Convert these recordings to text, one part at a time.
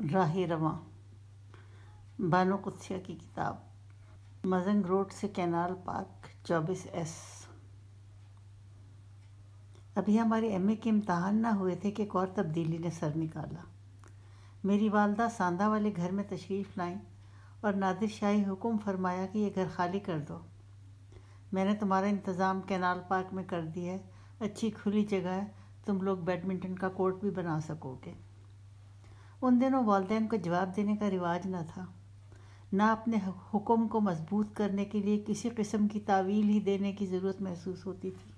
راہ رواں بانو قدسیہ کی کتاب، مزنگ روڈ سے کینال پارک 24S۔ ابھی ہمارے ایم اے کے امتحان نہ ہوئے تھے کہ ایک اور تبدیلی نے سر نکالا۔ میری والدہ ساندھا والے گھر میں تشریف لائیں اور نادر شاہی حکم فرمایا کہ یہ گھر خالی کر دو، میں نے تمہارا انتظام کینال پارک میں کر دیا ہے، اچھی کھلی جگہ ہے، تم لوگ بیڈمنٹن کا کورٹ بھی بنا سکو گے۔ ان دنوں والدین کو جواب دینے کا رواج نہ تھا، نہ اپنے حکم کو مضبوط کرنے کے لیے کسی قسم کی تعویل ہی دینے کی ضرورت محسوس ہوتی تھی۔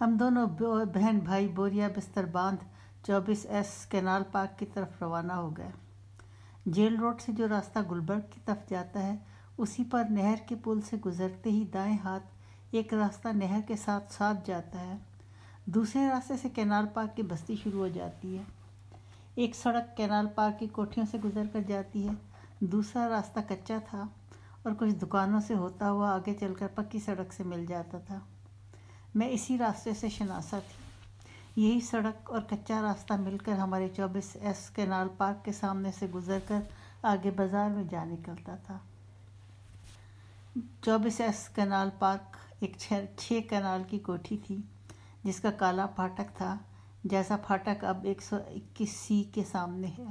ہم دونوں بہن بھائی بوریا بستر باندھ 24S کینال پارک کی طرف روانہ ہو گئے۔ جیل روڈ سے جو راستہ گلبرگ کی طرف جاتا ہے، اسی پر نہر کے پل سے گزرتے ہی دائیں ہاتھ ایک راستہ نہر کے ساتھ ساتھ جاتا ہے، دوسرے راستے سے کینال پارک کی بستی شروع ہو جاتی ہے۔ ایک سڑک کینال پارک کی کوٹھیوں سے گزر کر جاتی ہے، دوسرا راستہ کچا تھا اور کچھ دکانوں سے ہوتا ہوا آگے چل کر پکی سڑک سے مل جاتا تھا۔ میں اسی راستے سے شناسا تھی۔ یہی سڑک اور کچا راستہ مل کر ہمارے 24S کینال پارک کے سامنے سے گزر کر آگے بازار میں جا نکلتا تھا۔ 24S کینال پارک ایک 6 کینال کی کوٹھی تھی جس کا کالا پھاٹک تھا، جیسا پھاٹک اب 121C کے سامنے ہے۔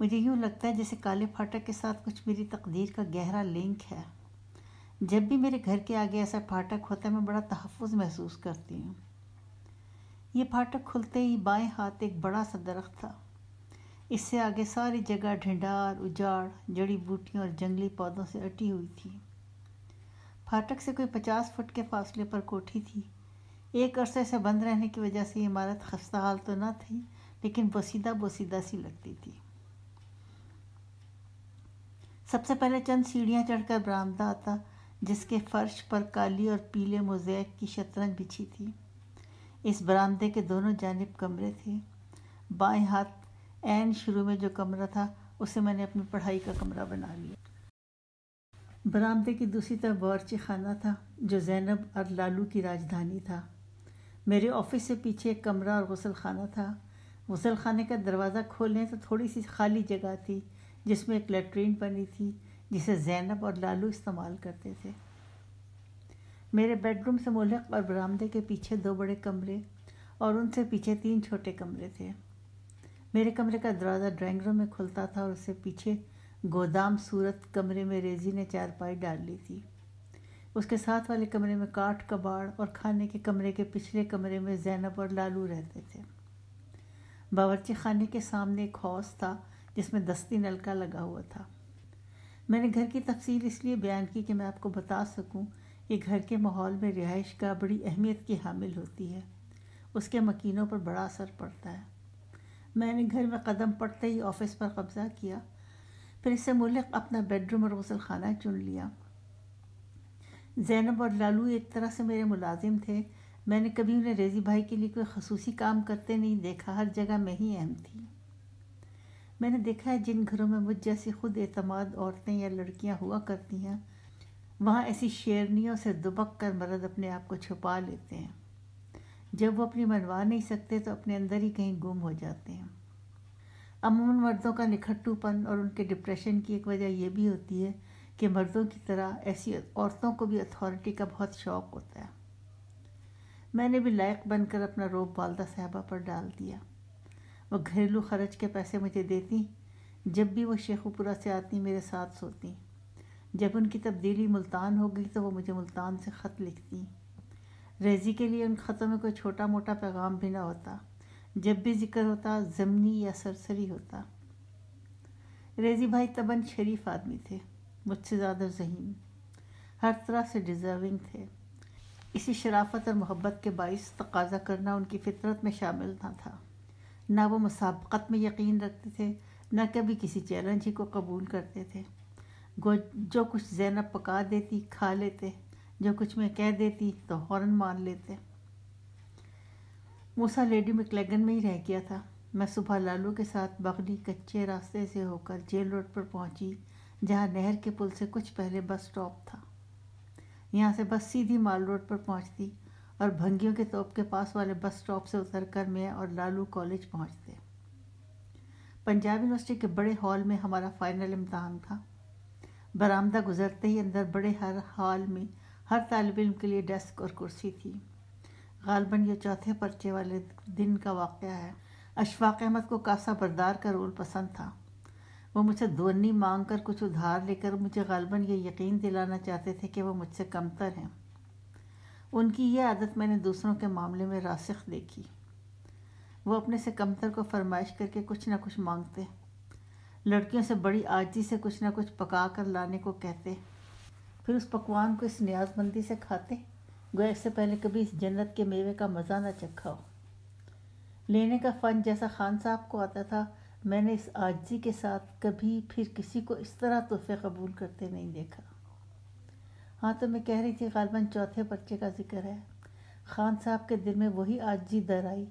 مجھے یوں لگتا ہے جیسے کالے پھاٹک کے ساتھ کچھ میری تقدیر کا گہرا لنک ہے۔ جب بھی میرے گھر کے آگے ایسا پھاٹک ہوتا ہے میں بڑا تحفظ محسوس کرتی ہوں۔ یہ پھاٹک کھلتے ہی بائیں ہاتھ ایک بڑا سا درخت تھا، اس سے آگے ساری جگہ ڈھنڈار، اجاڑ، جڑی بوٹیوں اور جنگلی پودوں سے اٹی ہوئی تھی۔ پھاٹک سے کوئی 50 فٹ کے فاصلے پر کوٹھی تھی۔ ایک عرصے سے بند رہنے کی وجہ سے یہ عمارت خستہ حال تو نہ تھی، لیکن بوسیدہ بوسیدہ سی لگتی تھی۔ سب سے پہلے چند سیڑھیاں چڑھ کر برآمدہ آتا، جس کے فرش پر کالی اور پیلے موزیک کی شطرنج بچھی تھی۔ اس برآمدے کے دونوں جانب کمرے تھے۔ بائیں ہاتھ عین شروع میں جو کمرہ تھا اسے میں نے اپنی پڑھائی کا کمرہ بنا لیا۔ برآمدے کی دوسری طرف باورچی خانہ تھا جو زینب اور لالو کی راجدھانی تھا۔ میرے آفس سے پیچھے ایک کمرہ اور غسل خانہ تھا۔ غسل خانے کا دروازہ کھولیں تو تھوڑی سی خالی جگہ تھی جس میں ایک لیٹرین بنی تھی جسے زینب اور لالو استعمال کرتے تھے۔ میرے بیڈ روم سے ملحق اور برآمدے کے پیچھے 2 بڑے کمرے اور ان سے پیچھے 3 چھوٹے کمرے تھے۔ میرے کمرے کا دروازہ ڈرائنگ روم میں کھلتا تھا اور اس سے پیچھے گودام صورت کمرے میں ریزی نے چارپائی ڈال لی تھی۔ اس کے ساتھ والے کمرے میں کاٹھ کباڑ اور کھانے کے کمرے کے پچھلے کمرے میں زینب اور لالو رہتے تھے۔ باورچی خانے کے سامنے ایک حوض تھا جس میں دستی نلکا لگا ہوا تھا۔ میں نے گھر کی تفصیل اس لیے بیان کی کہ میں آپ کو بتا سکوں کہ گھر کے ماحول میں رہائش کا بڑی اہمیت کی حامل ہوتی ہے، اس کے مکینوں پر بڑا اثر پڑتا ہے۔ میں نے گھر میں قدم پڑتے ہی آفس پر قبضہ کیا، پھر اس سے ملحق اپنا بیڈ روم اور غسل خانہ چن لیا۔ زینب اور لالو ایک طرح سے میرے ملازم تھے۔ میں نے کبھی انہیں ریزی بھائی کے لیے کوئی خصوصی کام کرتے نہیں دیکھا، ہر جگہ میں ہی اہم تھی۔ میں نے دیکھا ہے جن گھروں میں مجھ جیسی خود اعتماد عورتیں یا لڑکیاں ہوا کرتی ہیں، وہاں ایسی شیرنیوں سے دبک کر مرد اپنے آپ کو چھپا لیتے ہیں۔ جب وہ اپنی منوا نہیں سکتے تو اپنے اندر ہی کہیں گم ہو جاتے ہیں۔ عموماً مردوں کا نکھٹو پن اور ان کے ڈپریشن کی ایک وجہ یہ بھی ہوتی ہے کہ مردوں کی طرح ایسی عورتوں کو بھی اتھارٹی کا بہت شوق ہوتا ہے۔ میں نے بھی لائق بن کر اپنا روب والدہ صاحبہ پر ڈال دیا۔ وہ گھریلو خرچ کے پیسے مجھے دیتی، جب بھی وہ شیخو پورہ سے آتی میرے ساتھ سوتی۔ جب ان کی تبدیلی ملتان ہو گئی تو وہ مجھے ملتان سے خط لکھتی۔ ریزی کے لیے ان خطوں میں کوئی چھوٹا موٹا پیغام بھی نہ ہوتا، جب بھی ذکر ہوتا ضمنی یا سرسری ہوتا۔ ریزی بھائی طبعاً شریف آدمی تھے، مجھ سے زیادہ ذہین، ہر طرح سے ڈیزرونگ تھے۔ اسی شرافت اور محبت کے باعث تقاضا کرنا ان کی فطرت میں شامل نہ تھا۔ نہ وہ مسابقت میں یقین رکھتے تھے، نہ کبھی کسی چیلنج ہی کو قبول کرتے تھے۔ جو کچھ زینب پکا دیتی کھا لیتے، جو کچھ میں کہہ دیتی تو فوراً مان لیتے۔ موسیٰ لیڈی مکلیگن میں ہی رہ گیا تھا۔ میں صبح لالو کے ساتھ بغلی کچے راستے سے ہو کر جیل روڈ پر پہنچی، جہاں نہر کے پل سے کچھ پہلے بس سٹاپ تھا۔ یہاں سے بس سیدھی مال روڈ پر پہنچتی اور بھنگیوں کے توپ کے پاس والے بس سٹاپ سے اتر کر میں اور لالو کالج پہنچتے۔ پنجاب یونیورسٹی کے بڑے ہال میں ہمارا فائنل امتحان تھا۔ برآمدہ گزرتے ہی اندر بڑے ہر ہال میں ہر طالب علم کے لیے ڈیسک اور کرسی تھی۔ غالباً یہ چوتھے پرچے والے دن کا واقعہ ہے۔ اشفاق احمد کو کاسا بردار کا رول پسند تھا۔ وہ مجھ سے دونی مانگ کر کچھ ادھار لے کر مجھے غالباً یہ یقین دلانا چاہتے تھے کہ وہ مجھ سے کمتر ہیں۔ ان کی یہ عادت میں نے دوسروں کے معاملے میں راسخ دیکھی۔ وہ اپنے سے کمتر کو فرمائش کر کے کچھ نہ کچھ مانگتے، لڑکیوں سے بڑی عاجزی سے کچھ نہ کچھ پکا کر لانے کو کہتے، پھر اس پکوان کو اس نیاز مندی سے کھاتے گویا اس سے پہلے کبھی اس جنت کے میوے کا مزہ نہ چکھا ہو۔ لینے کا فن جیسا خان صاحب کو آتا تھا، میں نے اس عاجزی کے ساتھ کبھی پھر کسی کو اس طرح تحفے قبول کرتے نہیں دیکھا۔ ہاں تو میں کہہ رہی تھی غالباً چوتھے پرچے کا ذکر ہے۔ خان صاحب کے دل میں وہی عاجزی در آئی،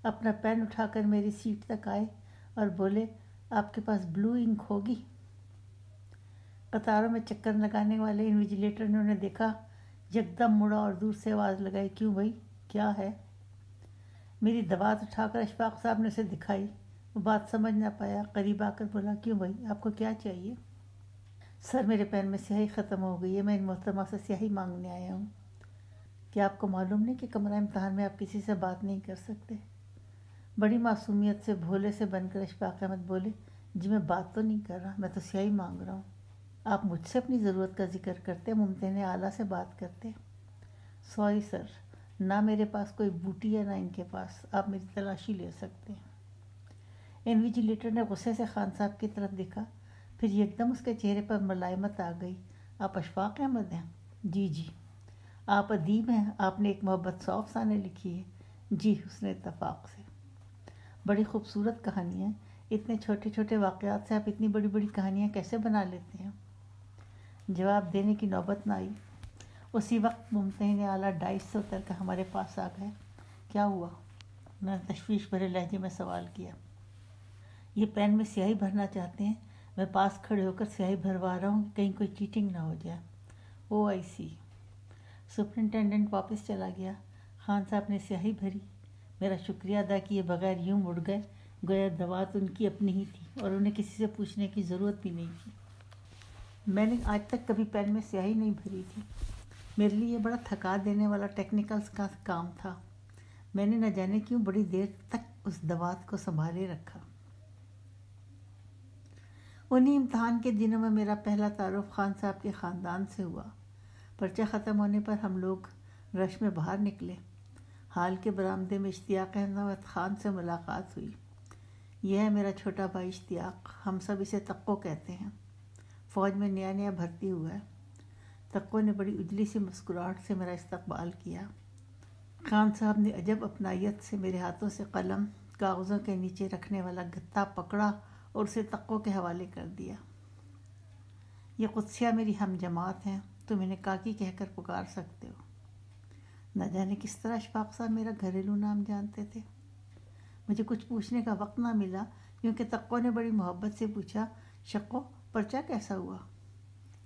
اپنا پین اٹھا کر میری سیٹ تک آئے اور بولے، آپ کے پاس بلو انک ہوگی؟ قطاروں میں چکر لگانے والے انویجیلیٹر نے انہیں دیکھا، یکدم مڑا اور دور سے آواز لگائی، کیوں بھائی کیا ہے؟ میری دوات اٹھا کر اشفاق صاحب نے اسے دکھائی۔ وہ بات سمجھ نہ پایا، قریب آ کر بولا، کیوں بھائی آپ کو کیا چاہیے؟ سر میرے پین میں سیاہی ختم ہو گئی ہے، میں ان محترمہ سے سیاہی مانگنے آیا ہوں۔ کیا آپ کو معلوم نہیں کہ کمرہ امتحان میں آپ کسی سے بات نہیں کر سکتے؟ بڑی معصومیت سے بھولے سے بن کر اشفاق احمد بولے، جی میں بات تو نہیں کر رہا، میں تو سیاہی مانگ رہا ہوں۔ آپ مجھ سے اپنی ضرورت کا ذکر کرتے، ممتحن اعلیٰ سے بات کرتے۔ سوری سر، نہ میرے پاس کوئی بوٹی ہے نہ ان کے پاس، آپ میری تلاشی لے سکتے ہیں۔ انویجیلیٹر نے غصے سے خان صاحب کی طرف دیکھا، پھر یکدم اس کے چہرے پر ملائمت آ گئی۔ آپ اشفاق احمد ہیں؟ جی جی۔ آپ ادیب ہیں؟ آپ نے ایک محبت 100 افسانے لکھی ہے؟ جی حسن اتفاق سے۔ بڑی خوبصورت کہانی ہے، اتنے چھوٹے چھوٹے واقعات سے آپ اتنی بڑی بڑی کہانیاں کیسے بنا لیتے ہیں؟ جواب دینے کی نوبت نہ آئی۔ اسی وقت ممتحن اعلیٰ ڈائس سے اتر کر ہمارے پاس آ گئے۔ کیا ہوا؟ انہوں نے تشویش بھرے لہجے میں سوال کیا۔ یہ پین میں سیاہی بھرنا چاہتے ہیں، میں پاس کھڑے ہو کر سیاہی بھروا رہا ہوں کہ کہیں کوئی چیٹنگ نہ ہو جائے۔ او آئی سی۔ سپرنٹینڈنٹ واپس چلا گیا۔ خان صاحب نے سیاہی بھری، میرا شکریہ ادا کیے بغیر یوں مڑ گئے گویا دوات ان کی اپنی ہی تھی اور انہیں کسی سے پوچھنے کی ضرورت بھی نہیں تھی۔ میں نے آج تک کبھی پین میں سیاہی نہیں بھری تھی، میرے لیے یہ بڑا تھکا دینے والا ٹیکنیکلز کا کام تھا۔ میں نے نہ جانے کیوں بڑی دیر تک اس دوات کو سنبھالے رکھا۔ انہی امتحان کے دنوں میں میرا پہلا تعارف خان صاحب کے خاندان سے ہوا۔ پرچہ ختم ہونے پر ہم لوگ رش میں باہر نکلے۔ ہال کے برآمدے میں اشتیاق احمد خان سے ملاقات ہوئی۔ یہ ہے میرا چھوٹا بھائی اشتیاق، ہم سب اسے تقو کہتے ہیں، فوج میں نیا نیا بھرتی ہوا ہے۔ تقو نے بڑی اجلی سی مسکراہٹ سے میرا استقبال کیا۔ خان صاحب نے عجب اپنائیت سے میرے ہاتھوں سے قلم کاغذوں کے نیچے رکھنے والا گتا پکڑا اور اسے تقو کے حوالے کر دیا۔ یہ قدسیہ میری ہم جماعت ہیں، تم انہیں کاکی کہہ کر پکار سکتے ہو۔ نہ جانے کس طرح اشفاق صاحب میرا گھریلو نام جانتے تھے۔ مجھے کچھ پوچھنے کا وقت نہ ملا کیونکہ تقو نے بڑی محبت سے پوچھا، شقو پرچہ کیسا ہوا؟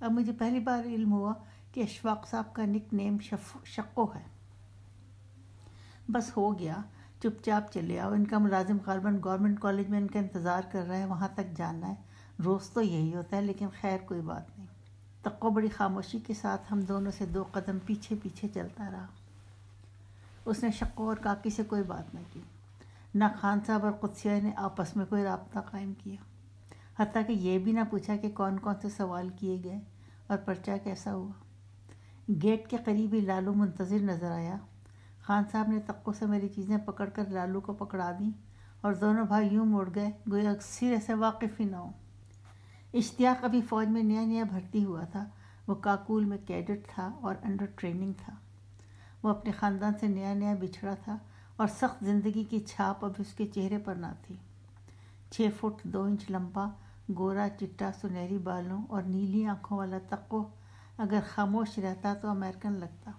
اب مجھے پہلی بار علم ہوا کہ اشفاق صاحب کا نک نیم شقو ہے۔ بس ہو گیا، چپ چاپ چلے آؤ، ان کا ملازم غالباً گورنمنٹ کالج میں ان کا انتظار کر رہا ہے، وہاں تک جانا ہے، روز تو یہی ہوتا ہے، لیکن خیر کوئی بات نہیں۔ تقو بڑی خاموشی کے ساتھ ہم دونوں سے 2 قدم پیچھے پیچھے چلتا رہا۔ اس نے شقو اور کاکی سے کوئی بات نہ کی، نہ خان صاحب اور قدسیہ نے آپس میں کوئی رابطہ قائم کیا، حتیٰ کہ یہ بھی نہ پوچھا کہ کون کون سے سوال کیے گئے اور پرچہ کیسا ہوا۔ گیٹ کے قریب ہی لالو منتظر نظر آیا۔ خان صاحب نے تقو سے میری چیزیں پکڑ کر لالو کو پکڑا دیں اور دونوں بھائی یوں مڑ گئے گویا سرے سے واقف ہی نہ ہو۔ اشتیاق ابھی فوج میں نیا نیا بھرتی ہوا تھا، وہ کاکول میں کیڈٹ تھا اور انڈر ٹریننگ تھا۔ وہ اپنے خاندان سے نیا نیا بچھڑا تھا اور سخت زندگی کی چھاپ اب اس کے چہرے پر نہ تھی۔ 6 فٹ 2 انچ لمبا، گورا چٹا سنہری بالوں اور نیلی آنکھوں والا تقو اگر خاموش رہتا تو امریکن لگتا۔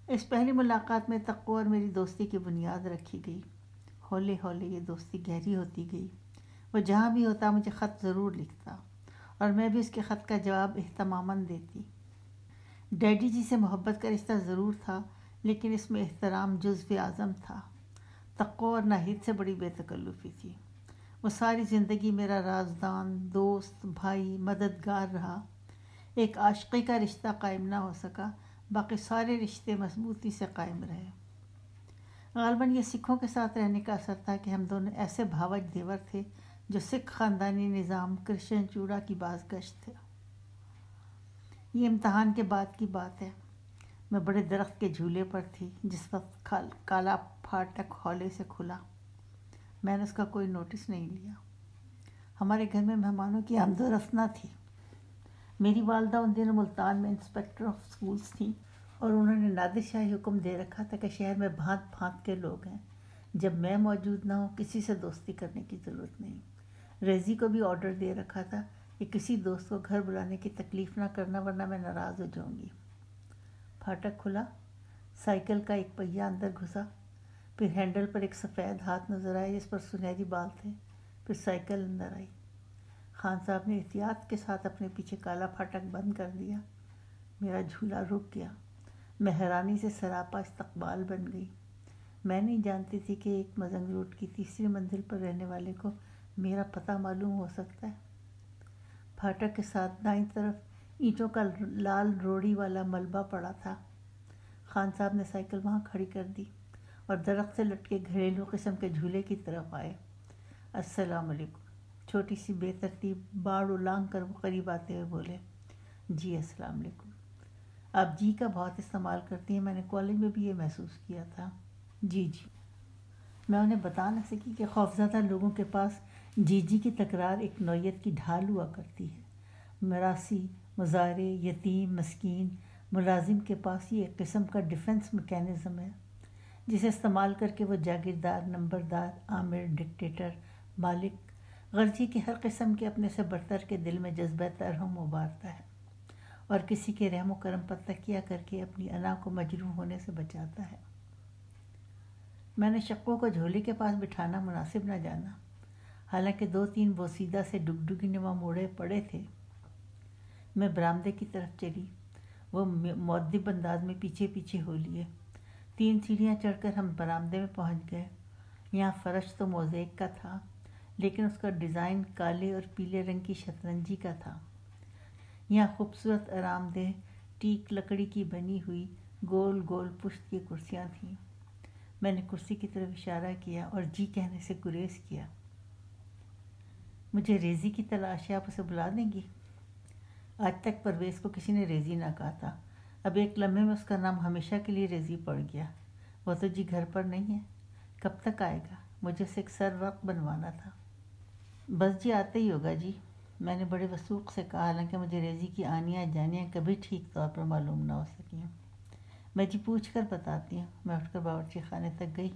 اس پہلی ملاقات میں تقو اور میری دوستی کی بنیاد رکھی گئی۔ ہولے ہولے یہ دوستی گہری ہوتی گئی۔ وہ جہاں بھی ہوتا مجھے خط ضرور لکھتا اور میں بھی اس کے خط کا جواب اہتماماً دیتی۔ ڈیڈی جی سے محبت کا رشتہ ضرور تھا، لیکن اس میں احترام جزو اعظم تھا۔ تقو اور ناہید سے بڑی بے تکلفی تھی۔ وہ ساری زندگی میرا رازدان، دوست، بھائی، مددگار رہا۔ ایک عاشقی کا رشتہ قائم نہ ہو سکا، باقی سارے رشتے مضبوطی سے قائم رہے۔ غالباً یہ سکھوں کے ساتھ رہنے کا اثر تھا کہ ہم دونوں ایسے بھاوج دیور تھے جو سکھ خاندانی نظام کرشن چوڑا کی بازگشت تھے۔ یہ امتحان کے بعد کی بات ہے۔ میں بڑے درخت کے جھولے پر تھی جس وقت کالا پھاٹک ہولے سے کھلا۔ میں نے اس کا کوئی نوٹس نہیں لیا۔ ہمارے گھر میں مہمانوں کی آمد و رفت نہ تھی۔ میری والدہ ان دنوں ملتان میں انسپکٹر آف اسکولس تھیں اور انہوں نے نادر شاہی حکم دے رکھا تھا کہ شہر میں بھانت بھانت کے لوگ ہیں، جب میں موجود نہ ہوں کسی سے دوستی کرنے کی ضرورت نہیں۔ ریزی کو بھی آرڈر دے رکھا تھا کہ کسی دوست کو گھر بلانے کی تکلیف نہ کرنا ورنہ میں ناراض ہو جاؤں گی۔ پھاٹک کھلا، سائیکل کا ایک پہیہ اندر گھسا، پھر ہینڈل پر ایک سفید ہاتھ نظر آیا جس پر سنہری بال تھے، پھر سائیکل اندر آئی۔ خان صاحب نے احتیاط کے ساتھ اپنے پیچھے کالا پھاٹک بند کر دیا۔ میرا جھولا رک گیا۔ میں حیرانی سے سراپا استقبال بن گئی۔ میں نہیں جانتی تھی کہ ایک مزنگ روڈ کی تیسری منزل پر رہنے والے کو میرا پتہ معلوم ہو سکتا ہے۔ پھاٹک کے ساتھ دائیں طرف اینٹوں کا لال روڑی والا ملبہ پڑا تھا۔ خان صاحب نے سائیکل وہاں کھڑی کر دی اور درخت سے لٹکے گھریلو قسم کے جھولے کی طرف آئے۔ السلام علیکم۔ چھوٹی سی بے ترتیب باڑ اولانگ کر وہ قریب آتے ہوئے بولے، جی السلام علیکم۔ آپ جی کا بہت استعمال کرتی ہیں، میں نے کالج میں بھی یہ محسوس کیا تھا۔ جی جی۔ میں انہیں بتا نہ سکی کہ خوفزدہ لوگوں کے پاس جی جی کی تکرار ایک نوعیت کی ڈھال ہوا کرتی ہے۔ مراسی، مزارے، یتیم، مسکین، ملازم کے پاس یہ ایک قسم کا ڈیفنس میکینزم ہے جسے استعمال کر کے وہ جاگیردار، نمبردار، آمر، ڈکٹیٹر، مالک، غرضی کے ہر قسم کے اپنے سے برتر کے دل میں جذبہ ترحم ابھارتا ہے اور کسی کے رحم و کرم پر تکیہ کر کے اپنی انا کو مجروح ہونے سے بچاتا ہے۔ میں نے شقوں کو جھولے کے پاس بٹھانا مناسب نہ جانا، حالانکہ 2-3 بوسیدہ سے ڈگڈگی نما موڑے پڑے تھے۔ میں برآمدے کی طرف چلی، وہ مؤدب انداز میں پیچھے پیچھے ہو لیے۔ 3 سیڑھیاں چڑھ کر ہم برآمدے میں پہنچ گئے۔ یہاں فرش تو موزیک کا تھا، لیکن اس کا ڈیزائن کالے اور پیلے رنگ کی شطرنجی کا تھا۔ یہاں خوبصورت آرام دہ ٹیک لکڑی کی بنی ہوئی گول گول پشت کی کرسیاں تھیں۔ میں نے کرسی کی طرف اشارہ کیا اور جی کہنے سے گریز کیا۔ مجھے ریزی کی تلاش ہے، آپ اسے بلا دیں گی؟ آج تک پرویز کو کسی نے ریزی نہ کہا تھا، اب ایک لمحے میں اس کا نام ہمیشہ کے لیے ریزی پڑ گیا۔ وہ تو جی گھر پر نہیں ہے، کب تک آئے گا؟ مجھے اسے ایک سر وقت بنوانا تھا۔ بس جی آتے ہی ہوگا جی، میں نے بڑے وثوق سے کہا، حالانکہ مجھے ریزی کی آنیاں جانیاں کبھی ٹھیک طور پر معلوم نہ ہو سکیں۔ میں جی پوچھ کر بتاتی ہوں۔ میں اٹھ کر باورچی خانے تک گئی۔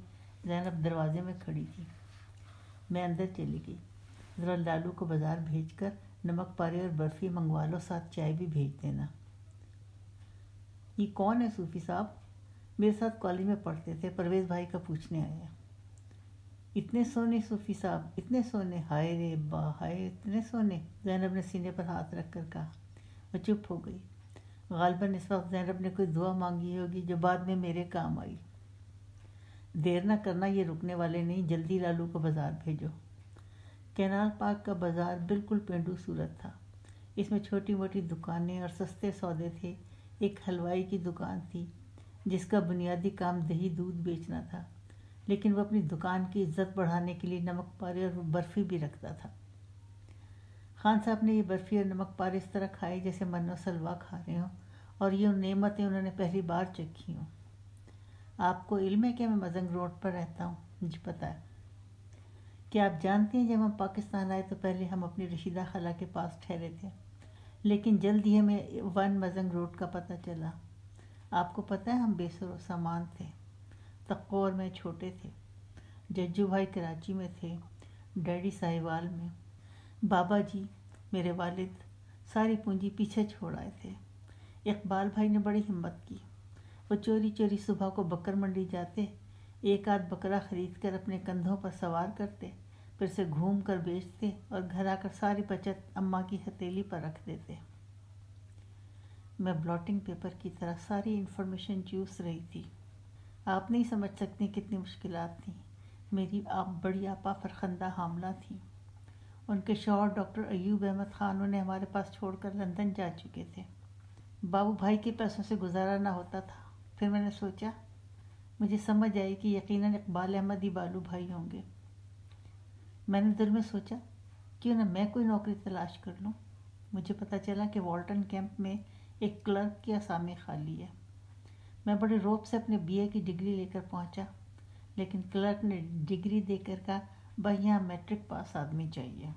زینب دروازے میں کھڑی تھی۔ میں اندر چلی گئی۔ ذرا لالو کو بازار بھیج کر نمک پارے اور برفی منگوا لو، ساتھ چائے بھی بھیج دینا۔ یہ کون ہے صوفی صاحب؟ میرے ساتھ کالج میں پڑھتے تھے، پرویز بھائی کا پوچھنے آیا۔ اتنے سونے صوفی صاحب، اتنے سونے؟ ہائے رے با، ہائے اتنے سونے! زینب نے سینے پر ہاتھ رکھ کر کہا۔ وہ چپ ہو گئی۔ غالباً اس وقت زینب نے کوئی دعا مانگی ہوگی جو بعد میں میرے کام آئی۔ دیر نہ کرنا، یہ رکنے والے نہیں، جلدی لالو کو بازار بھیجو۔ کینال پارک کا بازار بالکل پینڈو صورت تھا۔ اس میں چھوٹی موٹی دکانیں اور سستے سودے تھے۔ ایک حلوائی کی دکان تھی جس کا بنیادی کام دہی دودھ بیچنا تھا، لیکن وہ اپنی دکان کی عزت بڑھانے کے لیے نمک پارے اور برفی بھی رکھتا تھا۔ خان صاحب نے یہ برفی اور نمک پارے اس طرح کھائے جیسے من و سلوا کھا رہے ہوں، اور یہ نعمتیں انہوں نے پہلی بار چکھی ہوں۔ آپ کو علم ہے کہ میں مزنگ روڈ پر رہتا ہوں؟ مجھے پتہ ہے۔ کیا آپ جانتے ہیں جب ہم پاکستان آئے تو پہلے ہم اپنی رشیدہ خالہ کے پاس ٹھہرے تھے، لیکن جلد ہی ہمیں 1 مزنگ روڈ کا پتہ چلا۔ آپ کو پتہ ہے ہم بے سر و سامان تھے، تقو اور میں چھوٹے تھے، ججو بھائی کراچی میں تھے، ڈیڈی ساہیوال میں، بابا جی میرے والد ساری پونجی پیچھے چھوڑ آئے تھے۔ اقبال بھائی نے بڑی ہمت کی، وہ چوری چوری صبح کو بکر منڈی جاتے، ایک آدھ بکرا خرید کر اپنے کندھوں پر سوار کرتے، پھر سے گھوم کر بیچتے اور گھر آ کر ساری بچت اماں کی ہتھیلی پر رکھ دیتے۔ میں بلاٹنگ پیپر کی طرح ساری انفارمیشن چوس رہی تھی۔ آپ نہیں سمجھ سکتی کتنی مشکلات تھیں۔ میری بڑی آپا فرخندہ حاملہ تھیں۔ ان کے شوہر ڈاکٹر ایوب احمد خان انہیں ہمارے پاس چھوڑ کر لندن جا چکے تھے۔ بابو بھائی کے پیسوں سے گزارا نہ ہوتا تھا۔ پھر میں نے سوچا، مجھے سمجھ آئی کہ یقیناً اقبال احمد ہی بالو بھائی ہوں گے۔ میں نے دل میں سوچا، کیوں نہ میں کوئی نوکری تلاش کر لوں۔ مجھے پتہ چلا کہ والٹن کیمپ میں ایک کلرک کی اسامی خالی ہے۔ میں بڑے روب سے اپنے BA کی ڈگری لے کر پہنچا، لیکن کلرک نے ڈگری دے کر کہا، بھائی یہاں میٹرک پاس آدمی چاہیے۔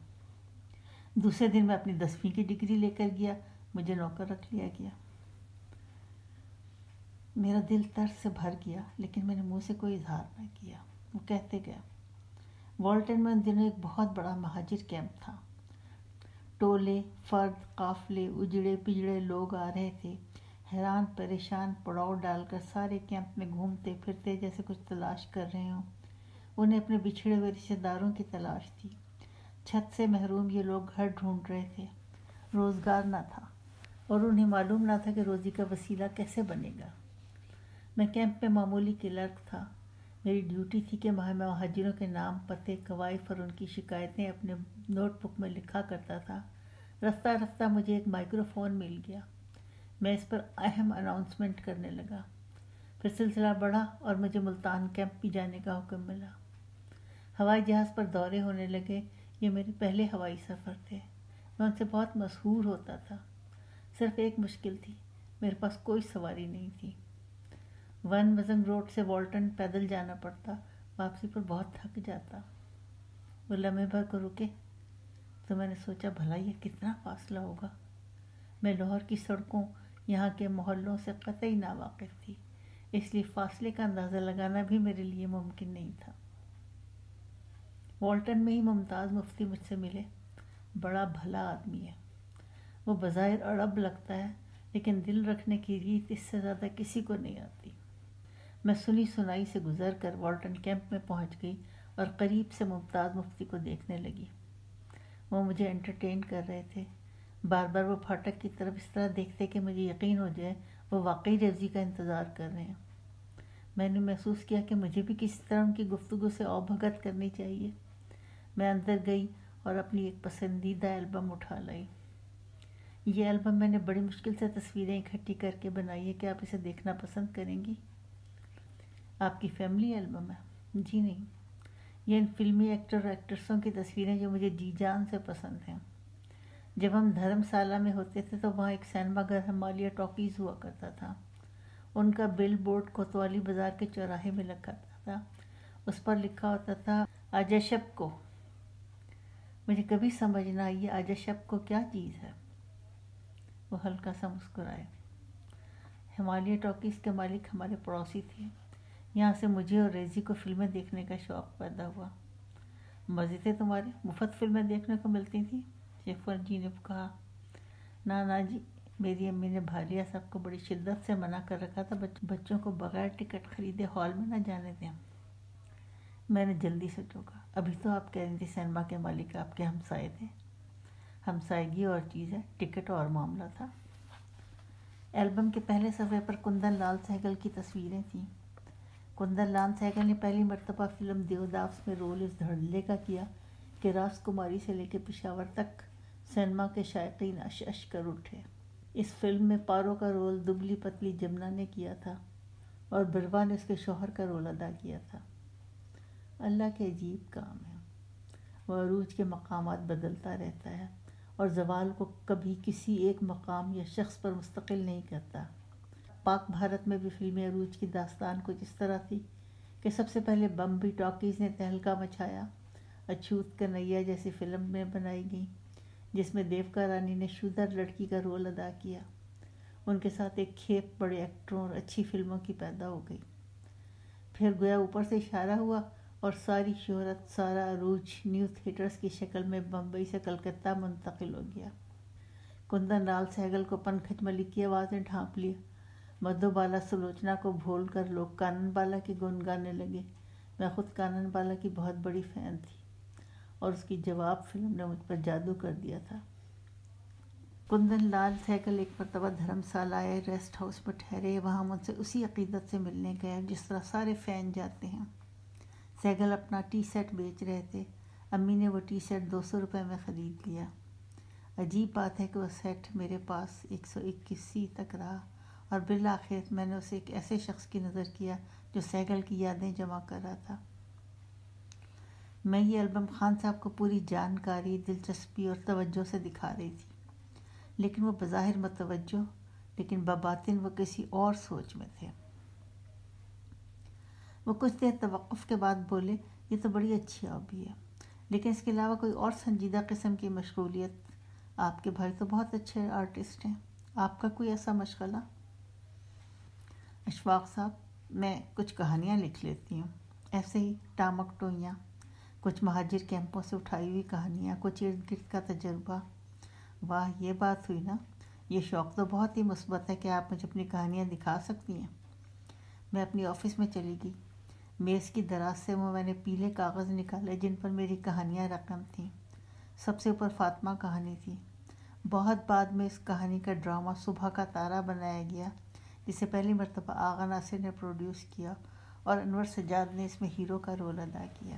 دوسرے دن میں اپنی 10ویں کی ڈگری لے کر گیا، مجھے نوکر رکھ لیا گیا۔ میرا دل ترس سے بھر گیا، لیکن میں نے منہ سے کوئی اظہار نہ کیا۔ وہ کہتے گئے، والٹن میں ان دنوں ایک بہت بڑا مہاجر کیمپ تھا۔ ٹولے، فرد، قافلے، اجڑے پجڑے لوگ آ رہے تھے، حیران پریشان پڑاؤ ڈال کر سارے کیمپ میں گھومتے پھرتے جیسے کچھ تلاش کر رہے ہوں۔ انہیں اپنے بچھڑے ہوئے رشتہ داروں کی تلاش تھی۔ چھت سے محروم یہ لوگ گھر ڈھونڈ رہے تھے۔ روزگار نہ تھا اور انہیں معلوم نہ تھا کہ روزی کا وسیلہ کیسے بنے گا۔ میں کیمپ میں معمولی کلرک تھا۔ میری ڈیوٹی تھی کہ میں مہاجروں کے نام، پتے، کوائف اور ان کی شکایتیں اپنے نوٹ بک میں لکھا کرتا تھا۔ رفتہ رفتہ مجھے ایک مائکرو فون مل گیا۔ میں اس پر اہم اناؤنسمنٹ کرنے لگا۔ پھر سلسلہ بڑھا اور مجھے ملتان کیمپ بھی جانے کا حکم ملا۔ ہوائی جہاز پر دورے ہونے لگے۔ یہ میرے پہلے ہوائی سفر تھے۔ میں ان سے بہت مسحور ہوتا تھا۔ صرف ایک مشکل تھی، میرے پاس کوئی سواری نہیں تھی۔ ون مزنگ روڈ سے والٹن پیدل جانا پڑتا، واپسی پر بہت تھک جاتا۔ وہ لمحے بھر کو رکے تو میں نے سوچا، بھلا یہ کتنا فاصلہ ہوگا۔ میں لاہور کی سڑکوں، یہاں کے محلوں سے قطعی ناواقف تھی، اس لیے فاصلے کا اندازہ لگانا بھی میرے لیے ممکن نہیں تھا۔ والٹن میں ہی ممتاز مفتی مجھ سے ملے۔ بڑا بھلا آدمی ہے۔ وہ بظاہر اڑب لگتا ہے، لیکن دل رکھنے کی ریت اس سے زیادہ کسی کو نہیں آتی۔ میں سنی سنائی سے گزر کر والٹن کیمپ میں پہنچ گئی اور قریب سے ممتاز مفتی کو دیکھنے لگی۔ وہ مجھے انٹرٹین کر رہے تھے۔ بار بار وہ پھاٹک کی طرف اس طرح دیکھتے کہ مجھے یقین ہو جائے وہ واقعی ریوزی کا انتظار کر رہے ہیں۔ میں نے محسوس کیا کہ مجھے بھی کسی طرح ان کی گفتگو سے اوبھگت کرنی چاہیے۔ میں اندر گئی اور اپنی ایک پسندیدہ البم اٹھا لائی۔ یہ البم میں نے بڑی مشکل سے تصویریں اکٹھی کر کے بنائی ہے۔ کہ آپ اسے دیکھنا پسند کریں گی؟ آپ کی فیملی البم ہے؟ جی نہیں، یہ ان فلمی ایکٹر اور ایکٹریسوں کی تصویریں جو مجھے جی جان سے پسند ہیں۔ جب ہم دھرم شالہ میں ہوتے تھے تو وہاں ایک سینما گھر ہمالیہ ٹاکیز ہوا کرتا تھا۔ ان کا بل بورڈ کوتوالی بازار کے چوراہے میں لگا تھا۔ اس پر لکھا ہوتا تھا، آجا شب کو۔ مجھے کبھی سمجھ نہ آئی آجا شب کو کیا چیز ہے۔ وہ ہلکا سا مسکرائے۔ ہمالیہ ٹاکیز کے مالک ہمارے پڑوسی تھے۔ یہاں سے مجھے اور ریزی کو فلمیں دیکھنے کا شوق پیدا ہوا۔ مزے تھے تمہارے، مفت فلمیں دیکھنے کو ملتی تھیں؟ شیفر جی نے کہا۔ نا جی، میری امی نے بھالیہ صاحب کو بڑی شدت سے منع کر رکھا تھا بچوں کو بغیر ٹکٹ خریدے ہال میں نہ جانے دیں۔ میں نے جلدی سے ٹوکا، ابھی تو آپ کہہ رہی تھی سینما کے مالک آپ کے ہمسائے تھے۔ ہمسائیگی اور چیز ہے، ٹکٹ اور معاملہ تھا۔ البم کے پہلے صفحے پر کندن لال سہگل کی تصویریں تھیں۔ کندن لال سہگل نے پہلی مرتبہ فلم دیوداس میں رول اس دھڑلے کا کیا کہ راس کماری سے لے کے پشاور تک سینما کے شائقین اش اش کر اٹھے۔ اس فلم میں پارو کا رول دبلی پتلی جمنا نے کیا تھا اور بروا نے اس کے شوہر کا رول ادا کیا تھا۔ اللہ کے عجیب کام ہے، وہ عروج کے مقامات بدلتا رہتا ہے اور زوال کو کبھی کسی ایک مقام یا شخص پر مستقل نہیں کرتا۔ پاک بھارت میں بھی فلمی عروج کی داستان کچھ اس طرح تھی کہ سب سے پہلے بمبئی ٹاکیز نے تہلکہ مچایا۔ اچھوت کنیا جیسی فلم میں بنائی گئی جس میں دیوکا رانی نے شودر لڑکی کا رول ادا کیا۔ ان کے ساتھ ایک کھیپ بڑے ایکٹروں اور اچھی فلموں کی پیدا ہو گئی۔ پھر گویا اوپر سے اشارہ ہوا اور ساری شہرت، سارا عروج نیو تھیٹرز کی شکل میں بمبئی سے کلکتہ منتقل ہو گیا۔ کندن لال سہگل کو پنکج ملک کی آواز نے ڈھانپ لیا۔ مدھو بالا سلوچنا کو بھول کر لوگ کانن بالا کی گن گانے لگے۔ میں خود کانن بالا کی بہت بڑی فین تھی اور اس کی جواب فلم نے مجھ پر جادو کر دیا تھا۔ کندن لال سہگل ایک مرتبہ دھرم شالہ آئے، ریسٹ ہاؤس میں ٹھہرے۔ وہاں ہم ان سے اسی عقیدت سے ملنے گئے جس طرح سارے فین جاتے ہیں۔ سہگل اپنا ٹی سیٹ بیچ رہے تھے۔ امی نے وہ ٹی شرٹ 200 روپے میں خرید لیا۔ عجیب بات ہے کہ وہ سیٹ میرے پاس 121 تک رہا اور بالآخر میں نے اسے ایک ایسے شخص کی نظر کیا جو سیگل کی یادیں جمع کر رہا تھا۔ میں یہ البم خان صاحب کو پوری جانکاری، دلچسپی اور توجہ سے دکھا رہی تھی، لیکن وہ بظاہر متوجہ، لیکن بباطن وہ کسی اور سوچ میں تھے۔ وہ کچھ دیر توقف کے بعد بولے، یہ تو بڑی اچھی ہابی ہے، لیکن اس کے علاوہ کوئی اور سنجیدہ قسم کی مشغولیت؟ آپ کے بھائی تو بہت اچھے آرٹسٹ ہیں، آپ کا کوئی ایسا مشغلہ؟ اشفاق صاحب، میں کچھ کہانیاں لکھ لیتی ہوں، ایسے ہی ٹامک ٹوئیاں، کچھ مہاجر کیمپوں سے اٹھائی ہوئی کہانیاں، کچھ ارد گرد کا تجربہ۔ واہ، یہ بات ہوئی نا، یہ شوق تو بہت ہی مثبت ہے کہ آپ مجھے اپنی کہانیاں دکھا سکتی ہیں۔ میں اپنی آفس میں چلی گئی۔ میز کی دراز سے میں نے پیلے کاغذ نکالے جن پر میری کہانیاں رقم تھیں۔ سب سے اوپر فاطمہ کہانی تھی۔ بہت بعد میں اس کہانی کا ڈرامہ صبح کا تارا بنایا گیا، جسے پہلی مرتبہ آغا ناصر نے پروڈیوس کیا اور انور سجاد نے اس میں ہیرو کا رول ادا کیا۔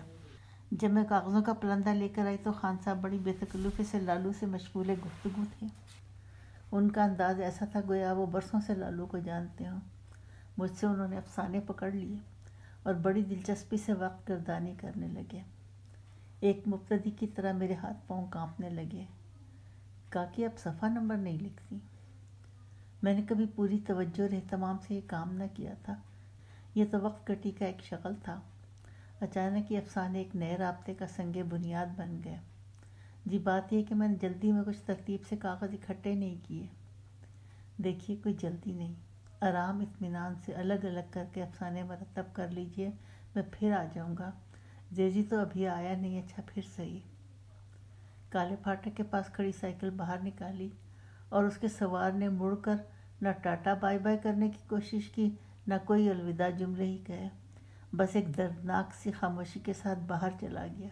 جب میں کاغذوں کا پلندہ لے کر آئی تو خان صاحب بڑی بے تکلفی سے لالو سے مشغول گفتگو تھے۔ ان کا انداز ایسا تھا گویا وہ برسوں سے لالو کو جانتے ہوں۔ مجھ سے انہوں نے افسانے پکڑ لیے اور بڑی دلچسپی سے وقت گردانی کرنے لگے۔ ایک مبتدی کی طرح میرے ہاتھ پاؤں کانپنے لگے۔ کہا کہ اب صفحہ نمبر نہیں لکھتی۔ میں نے کبھی پوری توجہ اور اہتمام سے یہ کام نہ کیا تھا، یہ تو وقت کٹی کا ایک شغل تھا۔ اچانک یہ افسانے ایک نئے رابطے کا سنگ بنیاد بن گئے۔ جی بات یہ کہ میں نے جلدی میں کچھ ترتیب سے کاغذ اکٹھے نہیں کیے۔ دیکھیے، کوئی جلدی نہیں، آرام اطمینان سے الگ الگ کر کے افسانے مرتب کر لیجئے، میں پھر آ جاؤں گا۔ زیزی تو ابھی آیا نہیں، اچھا پھر صحیح۔ کالے پھاٹک کے پاس کھڑی سائیکل باہر نکالی اور اس کے سوار نے مڑ کر نہ ٹاٹا بائی بائی کرنے کی کوشش کی، نہ کوئی الوداع جملے ہی کہے، بس ایک دردناک سی خاموشی کے ساتھ باہر چلا گیا۔